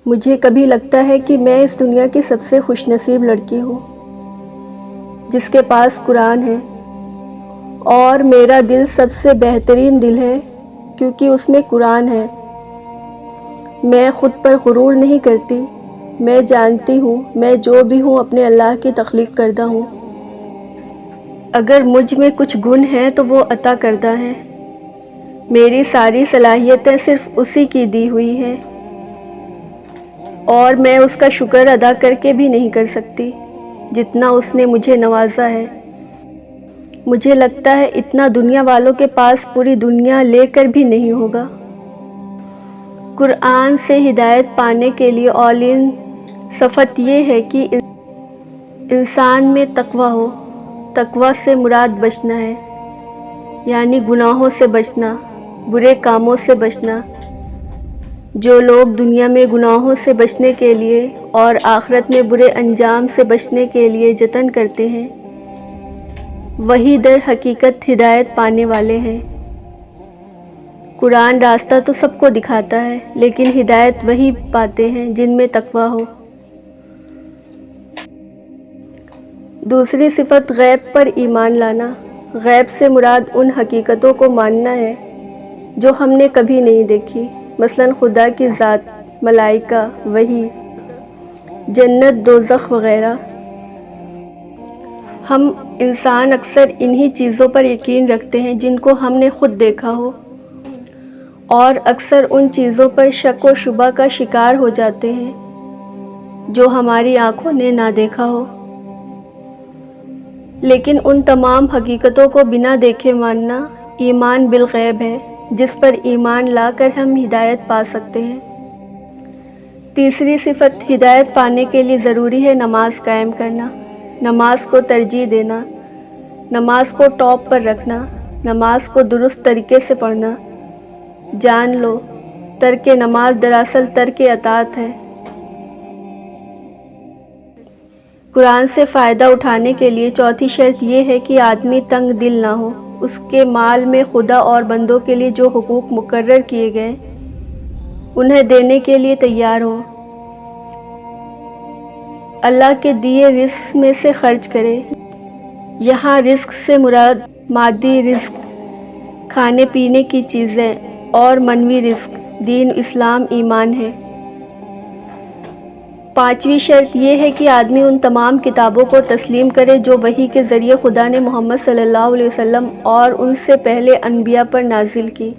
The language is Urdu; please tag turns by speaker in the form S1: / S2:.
S1: مجھے کبھی لگتا ہے کہ میں اس دنیا کی سب سے خوش نصیب لڑکی ہوں جس کے پاس قرآن ہے، اور میرا دل سب سے بہترین دل ہے کیونکہ اس میں قرآن ہے۔ میں خود پر غرور نہیں کرتی، میں جانتی ہوں میں جو بھی ہوں اپنے اللہ کی تخلیق کردہ ہوں۔ اگر مجھ میں کچھ گن ہیں تو وہ عطا کردہ ہیں، میری ساری صلاحیتیں صرف اسی کی دی ہوئی ہیں، اور میں اس کا شکر ادا کر کے بھی نہیں کر سکتی جتنا اس نے مجھے نوازا ہے۔ مجھے لگتا ہے اتنا دنیا والوں کے پاس پوری دنیا لے کر بھی نہیں ہوگا۔ قرآن سے ہدایت پانے کے لیے اولین صفت یہ ہے کہ انسان میں تقویٰ ہو۔ تقویٰ سے مراد بچنا ہے، یعنی گناہوں سے بچنا، برے کاموں سے بچنا۔ جو لوگ دنیا میں گناہوں سے بچنے کے لیے اور آخرت میں برے انجام سے بچنے کے لیے جتن کرتے ہیں، وہی در حقیقت ہدایت پانے والے ہیں۔ قرآن راستہ تو سب کو دکھاتا ہے، لیکن ہدایت وہی پاتے ہیں جن میں تقویٰ ہو۔ دوسری صفت غیب پر ایمان لانا۔ غیب سے مراد ان حقیقتوں کو ماننا ہے جو ہم نے کبھی نہیں دیکھی، مثلاً خدا کی ذات، ملائکہ، وحی، جنت، دوزخ وغیرہ۔ ہم انسان اکثر انہی چیزوں پر یقین رکھتے ہیں جن کو ہم نے خود دیکھا ہو، اور اکثر ان چیزوں پر شک و شبہ کا شکار ہو جاتے ہیں جو ہماری آنکھوں نے نہ دیکھا ہو۔ لیکن ان تمام حقیقتوں کو بنا دیکھے ماننا ایمان بالغیب ہے، جس پر ایمان لا کر ہم ہدایت پا سکتے ہیں۔ تیسری صفت ہدایت پانے کے لیے ضروری ہے نماز قائم کرنا، نماز کو ترجیح دینا، نماز کو ٹاپ پر رکھنا، نماز کو درست طریقے سے پڑھنا۔ جان لو، ترک نماز دراصل ترک اطاعت ہے۔ قرآن سے فائدہ اٹھانے کے لیے چوتھی شرط یہ ہے کہ آدمی تنگ دل نہ ہو، اس کے مال میں خدا اور بندوں کے لیے جو حقوق مقرر کیے گئے انہیں دینے کے لیے تیار ہو۔ اللہ کے دیے رزق میں سے خرچ کرے۔ یہاں رزق سے مراد مادی رزق، کھانے پینے کی چیزیں، اور معنوی رزق، دین، اسلام، ایمان ہے۔ پانچویں شرط یہ ہے کہ آدمی ان تمام کتابوں کو تسلیم کرے جو وحی کے ذریعے خدا نے محمد صلی اللہ علیہ وسلم اور ان سے پہلے انبیاء پر نازل کی۔